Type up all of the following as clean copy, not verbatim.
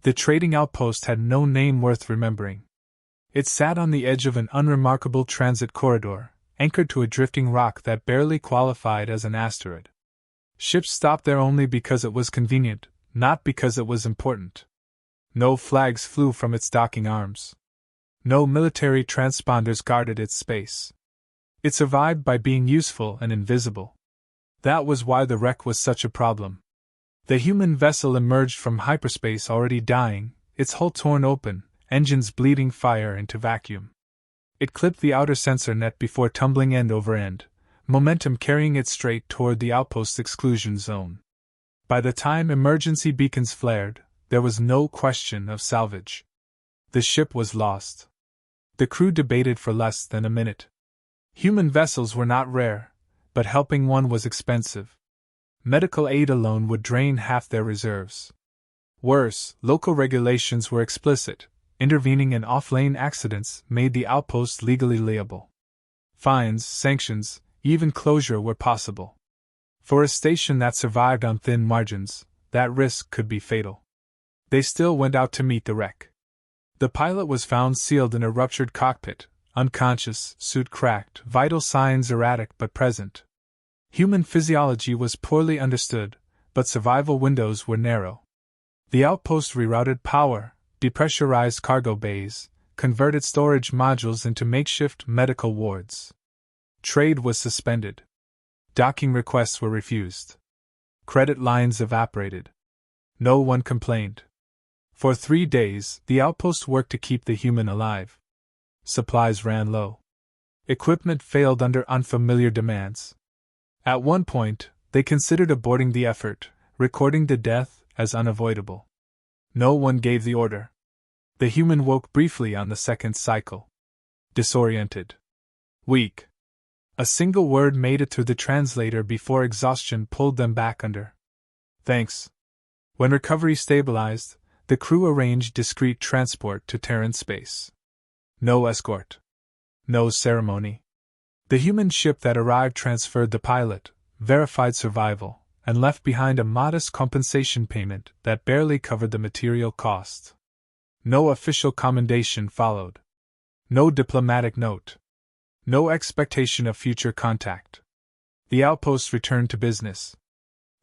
The trading outpost had no name worth remembering. It sat on the edge of an unremarkable transit corridor, anchored to a drifting rock that barely qualified as an asteroid. Ships stopped there only because it was convenient, not because it was important. No flags flew from its docking arms. No military transponders guarded its space. It survived by being useful and invisible. That was why the wreck was such a problem. The human vessel emerged from hyperspace already dying, its hull torn open, engines bleeding fire into vacuum. It clipped the outer sensor net before tumbling end over end, momentum carrying it straight toward the outpost's exclusion zone. By the time emergency beacons flared, there was no question of salvage. The ship was lost. The crew debated for less than a minute. Human vessels were not rare, but helping one was expensive. Medical aid alone would drain half their reserves. Worse, local regulations were explicit. Intervening in off-lane accidents made the outpost legally liable. Fines, sanctions, even closure were possible. For a station that survived on thin margins, that risk could be fatal. They still went out to meet the wreck. The pilot was found sealed in a ruptured cockpit, unconscious, suit cracked, vital signs erratic but present. Human physiology was poorly understood, but survival windows were narrow. The outpost rerouted power, depressurized cargo bays, converted storage modules into makeshift medical wards. Trade was suspended. Docking requests were refused. Credit lines evaporated. No one complained. For 3 days, the outpost worked to keep the human alive. Supplies ran low. Equipment failed under unfamiliar demands. At one point, they considered aborting the effort, recording the death as unavoidable. No one gave the order. The human woke briefly on the second cycle. Disoriented. Weak. A single word made it through the translator before exhaustion pulled them back under. Thanks. When recovery stabilized, the crew arranged discreet transport to Terran space. No escort. No ceremony. The human ship that arrived transferred the pilot, verified survival, and left behind a modest compensation payment that barely covered the material cost. No official commendation followed. No diplomatic note. No expectation of future contact. The outpost returned to business.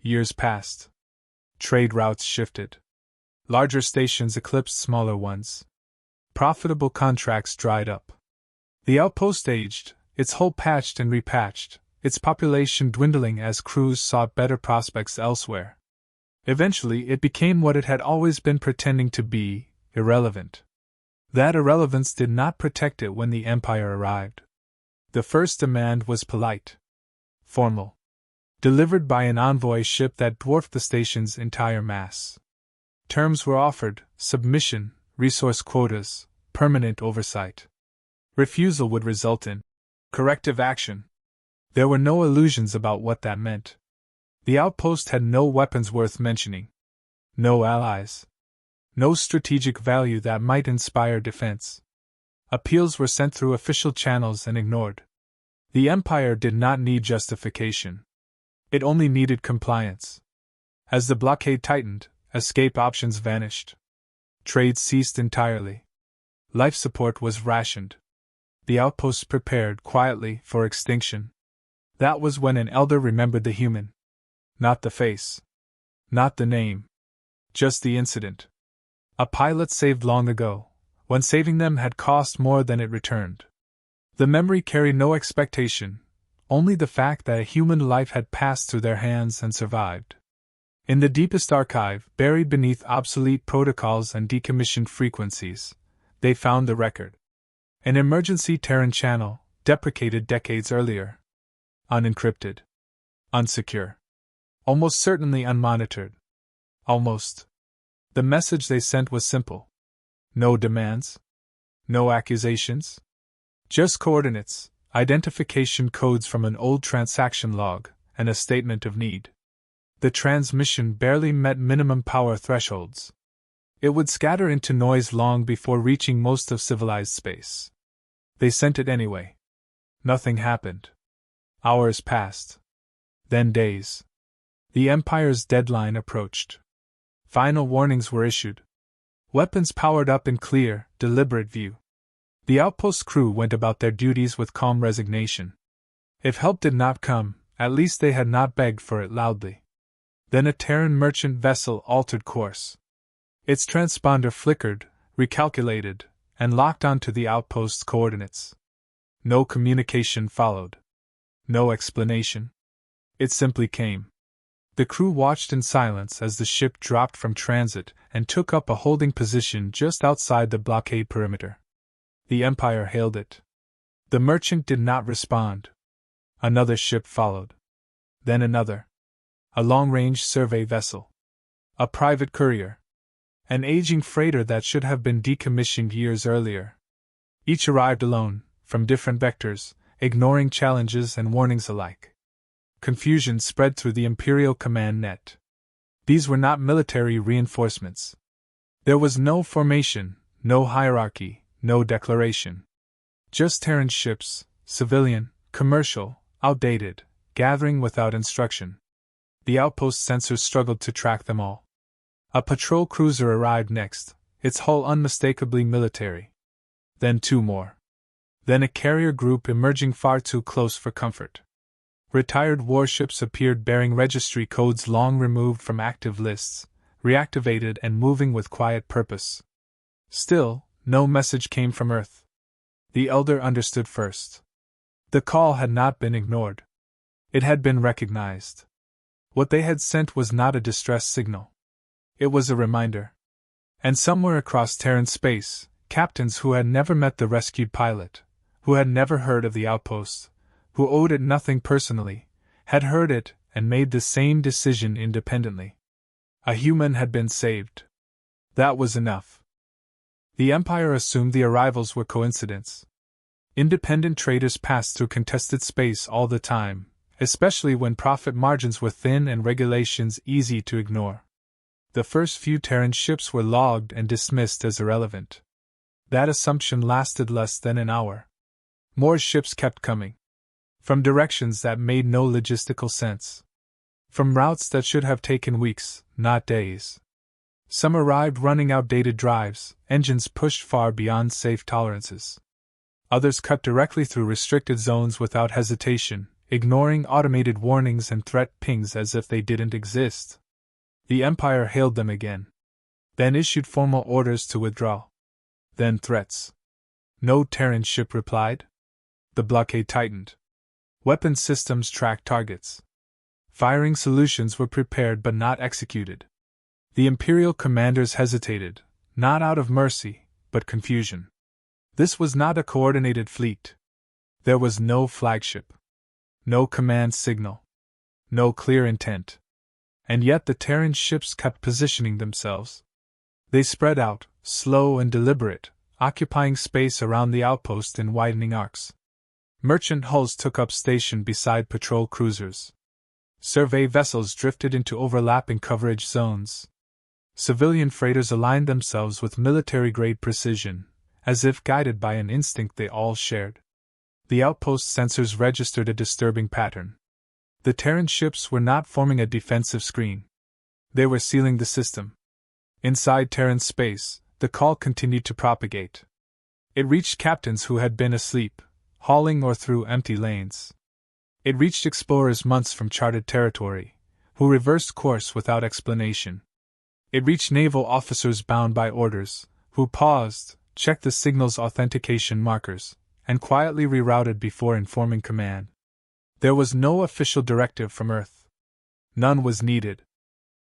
Years passed. Trade routes shifted. Larger stations eclipsed smaller ones. Profitable contracts dried up. The outpost aged, its hull patched and repatched, its population dwindling as crews sought better prospects elsewhere. Eventually, it became what it had always been pretending to be: irrelevant. That irrelevance did not protect it when the Empire arrived. The first demand was polite. Formal. Delivered by an envoy ship that dwarfed the station's entire mass. Terms were offered: submission, resource quotas, permanent oversight. Refusal would result in corrective action. There were no illusions about what that meant. The outpost had no weapons worth mentioning. No allies. No strategic value that might inspire defense. Appeals were sent through official channels and ignored. The Empire did not need justification. It only needed compliance. As the blockade tightened, escape options vanished. Trade ceased entirely. Life support was rationed. The outpost prepared quietly for extinction. That was when an elder remembered the human. Not the face. Not the name. Just the incident. A pilot saved long ago, when saving them had cost more than it returned. The memory carried no expectation, only the fact that a human life had passed through their hands and survived. In the deepest archive, buried beneath obsolete protocols and decommissioned frequencies, they found the record. An emergency Terran channel, deprecated decades earlier. Unencrypted. Unsecure. Almost certainly unmonitored. Almost. The message they sent was simple. No demands. No accusations. Just coordinates, identification codes from an old transaction log, and a statement of need. The transmission barely met minimum power thresholds. It would scatter into noise long before reaching most of civilized space. They sent it anyway. Nothing happened. Hours passed. Then days. The Empire's deadline approached. Final warnings were issued. weapons powered up in clear, deliberate view. The outpost crew went about their duties with calm resignation. If help did not come, at least they had not begged for it loudly. Then a Terran merchant vessel altered course. Its transponder flickered, recalculated, and locked onto the outpost's coordinates. No communication followed. No explanation. It simply came. The crew watched in silence as the ship dropped from transit and took up a holding position just outside the blockade perimeter. The Empire hailed it. The merchant did not respond. Another ship followed. Then another. A long-range survey vessel. A private courier. An aging freighter that should have been decommissioned years earlier. Each arrived alone, from different vectors, ignoring challenges and warnings alike. Confusion spread through the Imperial command net. These were not military reinforcements. There was no formation, no hierarchy, no declaration. Just Terran ships, civilian, commercial, outdated, gathering without instruction. The outpost sensors struggled to track them all. A patrol cruiser arrived next, its hull unmistakably military. Then two more. Then a carrier group emerging far too close for comfort. Retired warships appeared bearing registry codes long removed from active lists, reactivated and moving with quiet purpose. Still, no message came from Earth. The Elder understood first. The call had not been ignored. It had been recognized. What they had sent was not a distress signal. It was a reminder. And somewhere across Terran space, captains who had never met the rescued pilot, who had never heard of the outpost, who owed it nothing personally, had heard it and made the same decision independently. A human had been saved. That was enough. The Empire assumed the arrivals were coincidence. Independent traders passed through contested space all the time, especially when profit margins were thin and regulations easy to ignore. The first few Terran ships were logged and dismissed as irrelevant. That assumption lasted less than an hour. More ships kept coming. From directions that made no logistical sense. From routes that should have taken weeks, not days. Some arrived running outdated drives, engines pushed far beyond safe tolerances. Others cut directly through restricted zones without hesitation, ignoring automated warnings and threat pings as if they didn't exist. The Empire hailed them again. Then issued formal orders to withdraw. Then threats. No Terran ship replied. The blockade tightened. Weapon systems tracked targets. Firing solutions were prepared but not executed. The Imperial commanders hesitated, not out of mercy, but confusion. This was not a coordinated fleet. There was no flagship. No command signal. No clear intent. And yet the Terran ships kept positioning themselves. They spread out, slow and deliberate, occupying space around the outpost in widening arcs. Merchant hulls took up station beside patrol cruisers. Survey vessels drifted into overlapping coverage zones. Civilian freighters aligned themselves with military-grade precision, as if guided by an instinct they all shared. The outpost sensors registered a disturbing pattern. The Terran ships were not forming a defensive screen. They were sealing the system. Inside Terran space, the call continued to propagate. It reached captains who had been asleep, hauling or through empty lanes. It reached explorers months from charted territory, who reversed course without explanation. It reached naval officers bound by orders, who paused, checked the signal's authentication markers, and quietly rerouted before informing command. There was no official directive from Earth. None was needed.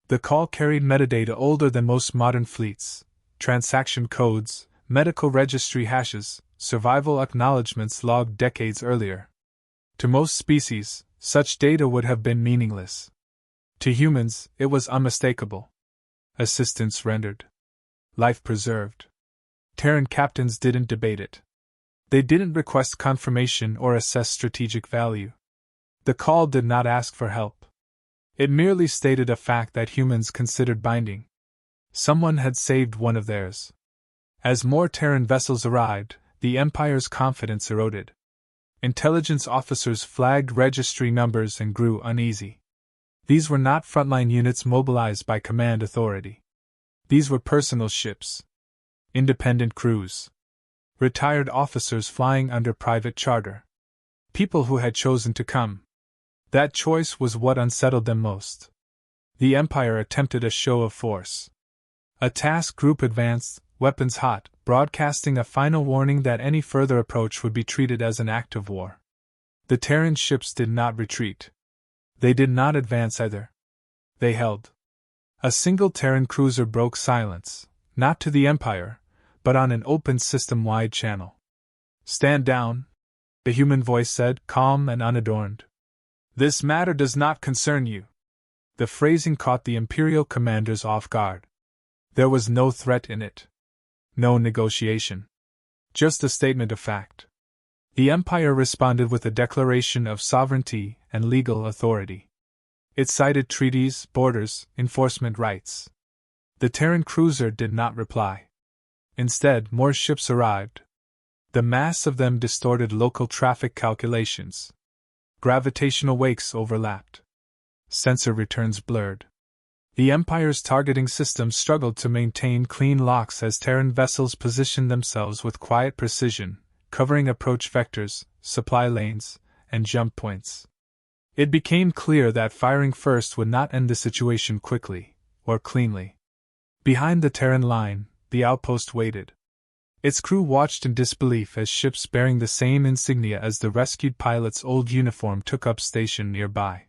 The call carried metadata older than most modern fleets: transaction codes, medical registry hashes, survival acknowledgments logged decades earlier. To most species, such data would have been meaningless. To humans, it was unmistakable. Assistance rendered. Life preserved. Terran captains didn't debate it. They didn't request confirmation or assess strategic value. The call did not ask for help. It merely stated a fact that humans considered binding. Someone had saved one of theirs. As more Terran vessels arrived, the Empire's confidence eroded. Intelligence officers flagged registry numbers and grew uneasy. These were not frontline units mobilized by command authority. These were personal ships, Independent crews. Retired officers flying under private charter. People who had chosen to come. That choice was what unsettled them most. The Empire attempted a show of force. A task group advanced, weapons hot, broadcasting a final warning that any further approach would be treated as an act of war. The Terran ships did not retreat. They did not advance either. They held. A single Terran cruiser broke silence, not to the Empire, but on an open system-wide channel. "Stand down," the human voice said, calm and unadorned. "This matter does not concern you." The phrasing caught the Imperial commanders off guard. There was no threat in it. No negotiation. Just a statement of fact. The Empire responded with a declaration of sovereignty and legal authority. It cited treaties, borders, enforcement rights. The Terran cruiser did not reply. Instead, more ships arrived. The mass of them distorted local traffic calculations. Gravitational wakes overlapped. Sensor returns blurred. The Empire's targeting system struggled to maintain clean locks as Terran vessels positioned themselves with quiet precision, covering approach vectors, supply lanes, and jump points. It became clear that firing first would not end the situation quickly, or cleanly. Behind the Terran line, the outpost waited. Its crew watched in disbelief as ships bearing the same insignia as the rescued pilot's old uniform took up station nearby.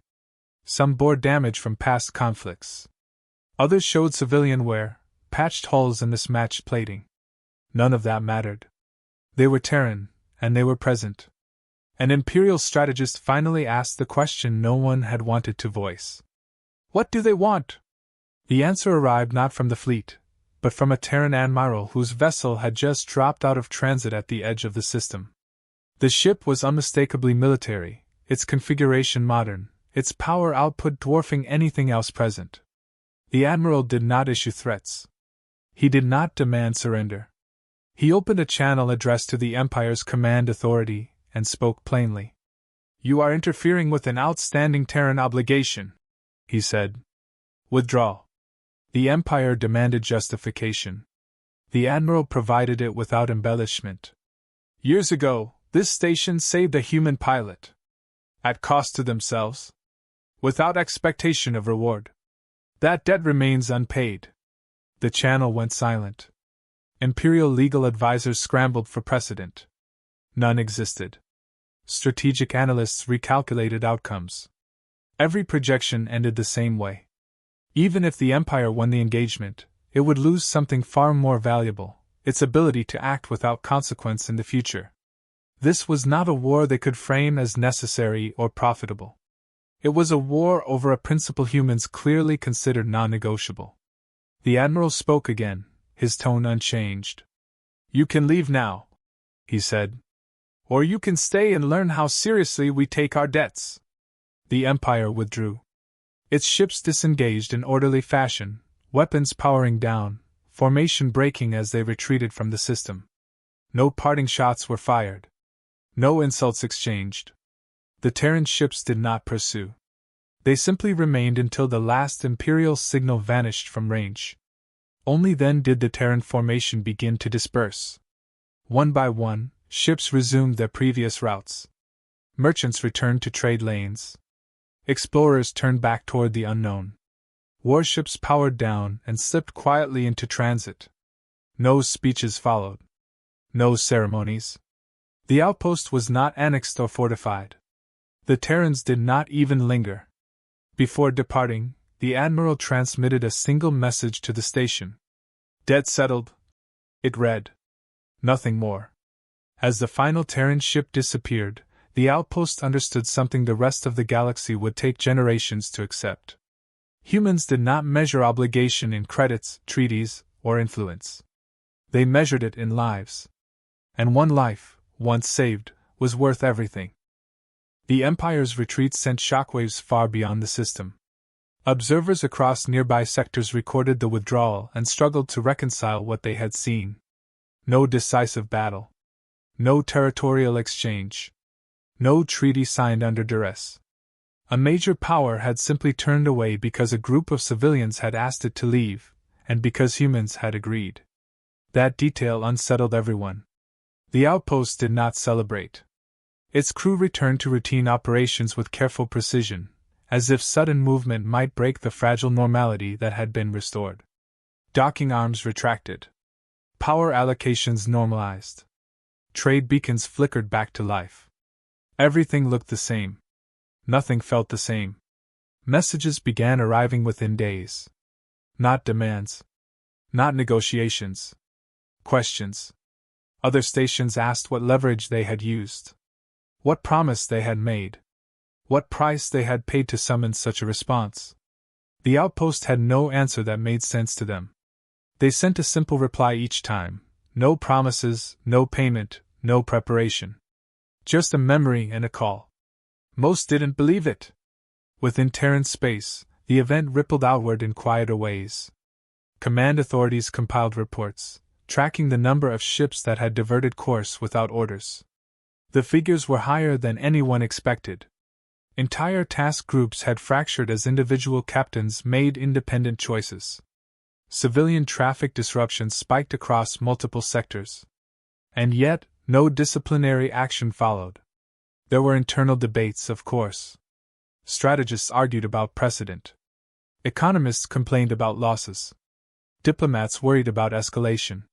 Some bore damage from past conflicts. Others showed civilian wear, patched hulls and mismatched plating. None of that mattered. They were Terran, and they were present. An Imperial strategist finally asked the question no one had wanted to voice. "What do they want?" The answer arrived not from the fleet, but from a Terran admiral whose vessel had just dropped out of transit at the edge of the system. The ship was unmistakably military, its configuration modern, its power output dwarfing anything else present. The admiral did not issue threats. He did not demand surrender. He opened a channel addressed to the Empire's command authority and spoke plainly. "You are interfering with an outstanding Terran obligation," he said. "Withdraw." The Empire demanded justification. The admiral provided it without embellishment. "Years ago, this station saved a human pilot. At cost to themselves. Without expectation of reward. That debt remains unpaid." The channel went silent. Imperial legal advisors scrambled for precedent. None existed. Strategic analysts recalculated outcomes. Every projection ended the same way. Even if the Empire won the engagement, it would lose something far more valuable, its ability to act without consequence in the future. This was not a war they could frame as necessary or profitable. It was a war over a principle humans clearly considered non-negotiable. The admiral spoke again, his tone unchanged. "You can leave now," he said. "Or you can stay and learn how seriously we take our debts." The Empire withdrew. Its ships disengaged in orderly fashion, weapons powering down, formation breaking as they retreated from the system. No parting shots were fired. No insults exchanged. The Terran ships did not pursue. They simply remained until the last Imperial signal vanished from range. Only then did the Terran formation begin to disperse. One by one, ships resumed their previous routes. Merchants returned to trade lanes. Explorers turned back toward the unknown. Warships powered down and slipped quietly into transit. No speeches followed. No ceremonies. The outpost was not annexed or fortified. The Terrans did not even linger. Before departing, the admiral transmitted a single message to the station. "Debt settled," it read. Nothing more. As the final Terran ship disappeared, the outpost understood something the rest of the galaxy would take generations to accept. Humans did not measure obligation in credits, treaties, or influence. They measured it in lives. And one life, once saved, was worth everything. The Empire's retreat sent shockwaves far beyond the system. Observers across nearby sectors recorded the withdrawal and struggled to reconcile what they had seen. No decisive battle. No territorial exchange. No treaty signed under duress. A major power had simply turned away because a group of civilians had asked it to leave, and because humans had agreed. That detail unsettled everyone. The outpost did not celebrate. Its crew returned to routine operations with careful precision, as if sudden movement might break the fragile normality that had been restored. Docking arms retracted. Power allocations normalized. Trade beacons flickered back to life. Everything looked the same. Nothing felt the same. Messages began arriving within days. Not demands. Not negotiations. Questions. Other stations asked what leverage they had used. What promise they had made. What price they had paid to summon such a response. The outpost had no answer that made sense to them. They sent a simple reply each time. No promises, no payment, no preparation. Just a memory and a call. Most didn't believe it. Within Terran space, the event rippled outward in quieter ways. Command authorities compiled reports, tracking the number of ships that had diverted course without orders. The figures were higher than anyone expected. Entire task groups had fractured as individual captains made independent choices. Civilian traffic disruptions spiked across multiple sectors. And yet, no disciplinary action followed. There were internal debates, of course. Strategists argued about precedent. Economists complained about losses. Diplomats worried about escalation.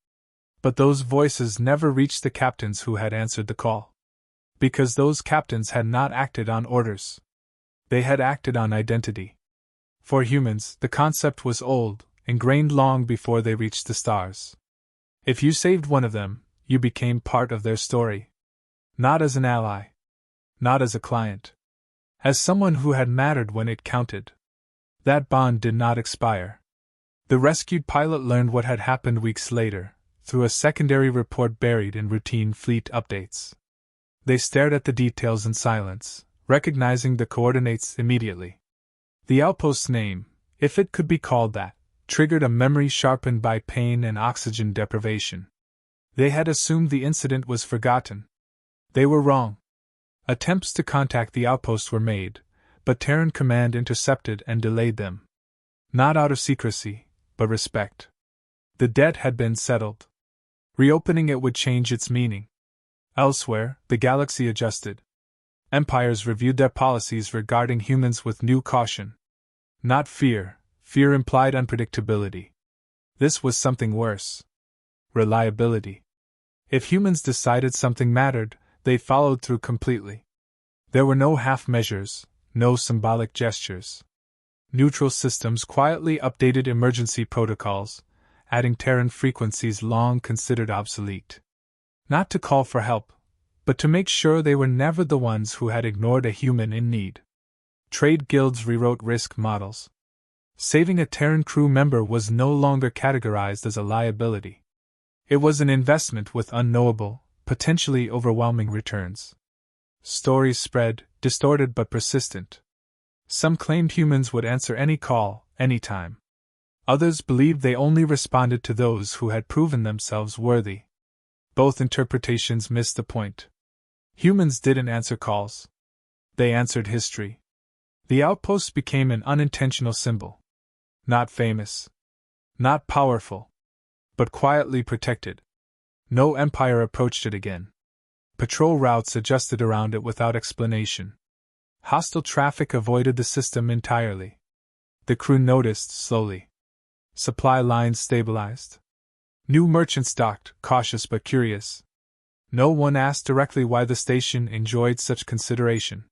But those voices never reached the captains who had answered the call. Because those captains had not acted on orders. They had acted on identity. For humans, the concept was old, ingrained long before they reached the stars. If you saved one of them, you became part of their story. Not as an ally. Not as a client. As someone who had mattered when it counted. That bond did not expire. The rescued pilot learned what had happened weeks later, through a secondary report buried in routine fleet updates. They stared at the details in silence, recognizing the coordinates immediately. The outpost's name, if it could be called that, triggered a memory sharpened by pain and oxygen deprivation. They had assumed the incident was forgotten. They were wrong. Attempts to contact the outpost were made, but Terran command intercepted and delayed them. Not out of secrecy, but respect. The debt had been settled. Reopening it would change its meaning. Elsewhere, the galaxy adjusted. Empires reviewed their policies regarding humans with new caution. Not fear, fear implied unpredictability. This was something worse. Reliability. If humans decided something mattered, they followed through completely. There were no half measures, no symbolic gestures. Neutral systems quietly updated emergency protocols, adding Terran frequencies long considered obsolete. Not to call for help, but to make sure they were never the ones who had ignored a human in need. Trade guilds rewrote risk models. Saving a Terran crew member was no longer categorized as a liability. It was an investment with unknowable, potentially overwhelming returns. Stories spread, distorted but persistent. Some claimed humans would answer any call, anytime. Others believed they only responded to those who had proven themselves worthy. Both interpretations missed the point. Humans didn't answer calls. They answered history. The outpost became an unintentional symbol. Not famous. Not powerful. But quietly protected. No empire approached it again. Patrol routes adjusted around it without explanation. Hostile traffic avoided the system entirely. The crew noticed slowly. Supply lines stabilized. New merchants docked, cautious but curious. No one asked directly why the station enjoyed such consideration.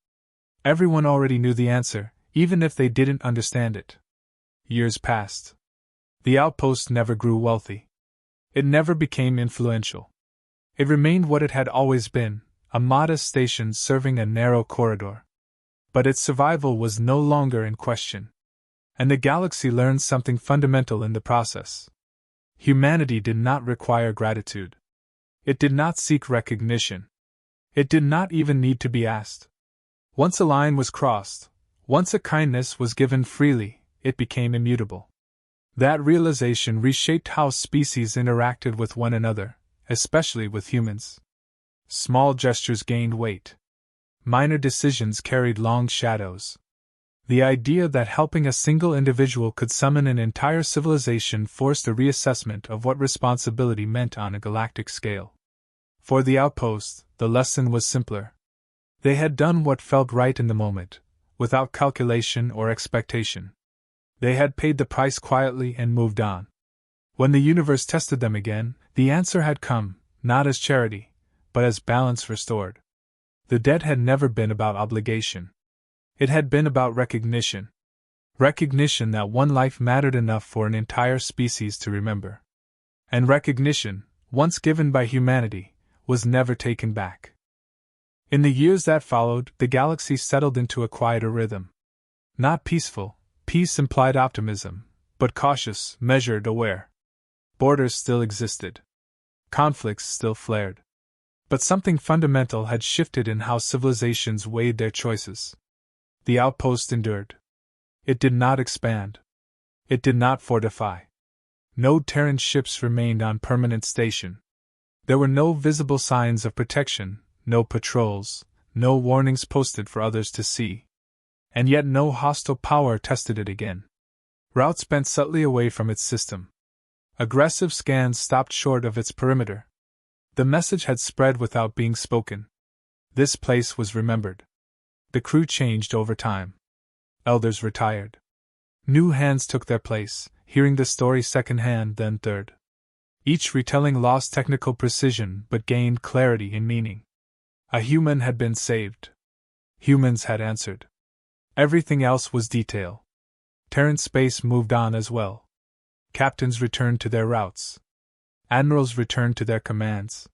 Everyone already knew the answer, even if they didn't understand it. Years passed. The outpost never grew wealthy. It never became influential. It remained what it had always been, a modest station serving a narrow corridor. But its survival was no longer in question. And the galaxy learned something fundamental in the process. Humanity did not require gratitude. It did not seek recognition. It did not even need to be asked. Once a line was crossed, once a kindness was given freely, it became immutable. That realization reshaped how species interacted with one another, especially with humans. Small gestures gained weight. Minor decisions carried long shadows. The idea that helping a single individual could summon an entire civilization forced a reassessment of what responsibility meant on a galactic scale. For the outpost, the lesson was simpler. They had done what felt right in the moment, without calculation or expectation. They had paid the price quietly and moved on. When the universe tested them again, the answer had come, not as charity, but as balance restored. The debt had never been about obligation. It had been about recognition. Recognition that one life mattered enough for an entire species to remember. And recognition, once given by humanity, was never taken back. In the years that followed, the galaxy settled into a quieter rhythm. Not peaceful, peace implied optimism, but cautious, measured, aware. Borders still existed. Conflicts still flared. But something fundamental had shifted in how civilizations weighed their choices. The outpost endured. It did not expand. It did not fortify. No Terran ships remained on permanent station. There were no visible signs of protection, no patrols, no warnings posted for others to see. And yet no hostile power tested it again. Routes bent subtly away from its system. Aggressive scans stopped short of its perimeter. The message had spread without being spoken. This place was remembered. The crew changed over time. Elders retired. New hands took their place, hearing the story secondhand, then third. Each retelling lost technical precision but gained clarity in meaning. A human had been saved. Humans had answered. Everything else was detail. Terran space moved on as well. Captains returned to their routes. Admirals returned to their commands.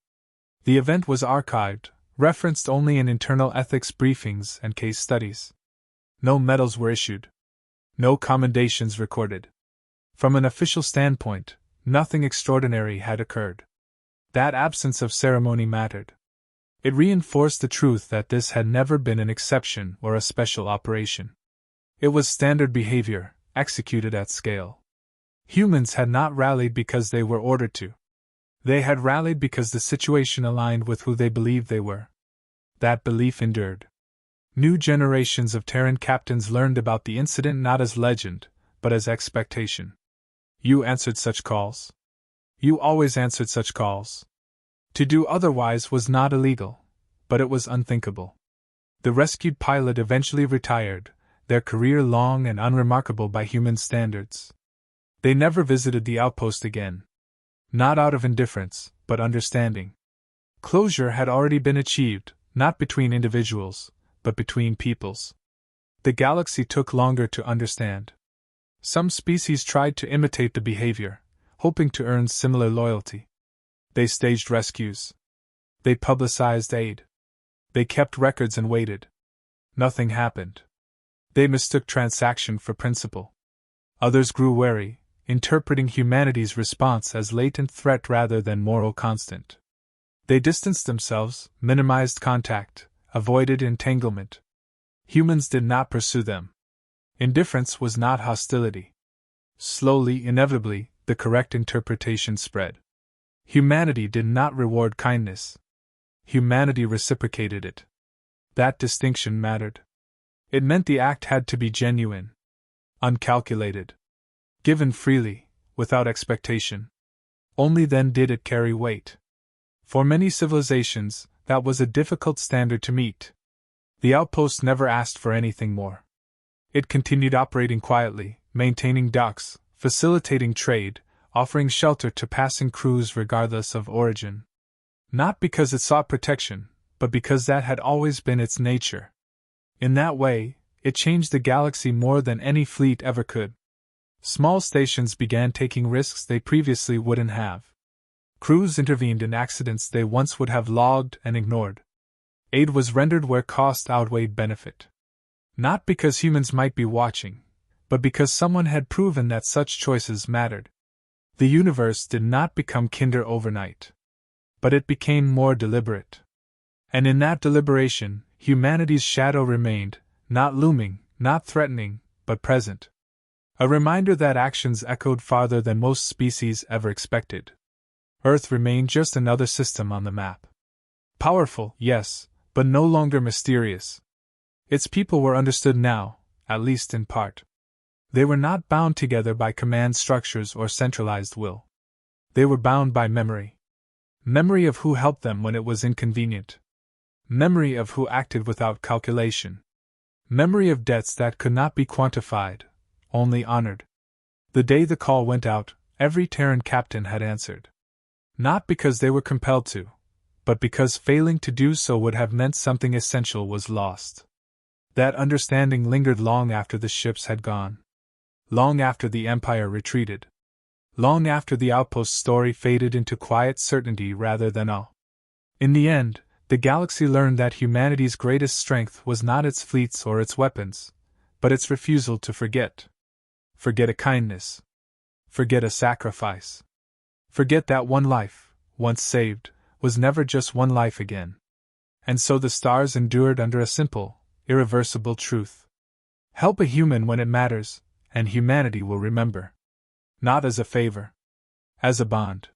The event was archived, referenced only in internal ethics briefings and case studies. No medals were issued. No commendations recorded. From an official standpoint, nothing extraordinary had occurred. That absence of ceremony mattered. It reinforced the truth that this had never been an exception or a special operation. It was standard behavior, executed at scale. Humans had not rallied because they were ordered to. They had rallied because the situation aligned with who they believed they were. That belief endured. New generations of Terran captains learned about the incident not as legend, but as expectation. You answered such calls. You always answered such calls. To do otherwise was not illegal, but it was unthinkable. The rescued pilot eventually retired, their career long and unremarkable by human standards. They never visited the outpost again. Not out of indifference, but understanding. Closure had already been achieved, not between individuals, but between peoples. The galaxy took longer to understand. Some species tried to imitate the behavior, hoping to earn similar loyalty. They staged rescues. They publicized aid. They kept records and waited. Nothing happened. They mistook transaction for principle. Others grew wary, interpreting humanity's response as latent threat rather than moral constant. They distanced themselves, minimized contact, avoided entanglement. Humans did not pursue them. Indifference was not hostility. Slowly, inevitably, the correct interpretation spread. Humanity did not reward kindness. Humanity reciprocated it. That distinction mattered. It meant the act had to be genuine, uncalculated, given freely, without expectation. Only then did it carry weight. For many civilizations, that was a difficult standard to meet. The outpost never asked for anything more. It continued operating quietly, maintaining docks, facilitating trade, offering shelter to passing crews regardless of origin. Not because it sought protection, but because that had always been its nature. In that way, it changed the galaxy more than any fleet ever could. Small stations began taking risks they previously wouldn't have. Crews intervened in accidents they once would have logged and ignored. Aid was rendered where cost outweighed benefit. Not because humans might be watching, but because someone had proven that such choices mattered. The universe did not become kinder overnight. But it became more deliberate. And in that deliberation, humanity's shadow remained, not looming, not threatening, but present. A reminder that actions echoed farther than most species ever expected. Earth remained just another system on the map. Powerful, yes, but no longer mysterious. Its people were understood now, at least in part. They were not bound together by command structures or centralized will. They were bound by memory. Memory of who helped them when it was inconvenient. Memory of who acted without calculation. Memory of debts that could not be quantified, only honored. The day the call went out, every Terran captain had answered. Not because they were compelled to, but because failing to do so would have meant something essential was lost. That understanding lingered long after the ships had gone. Long after the Empire retreated. Long after the outpost story faded into quiet certainty rather than awe. In the end, the galaxy learned that humanity's greatest strength was not its fleets or its weapons, but its refusal to forget. Forget a kindness. Forget a sacrifice. Forget that one life, once saved, was never just one life again. And so the stars endured under a simple, irreversible truth. Help a human when it matters, and humanity will remember. Not as a favor. As a bond.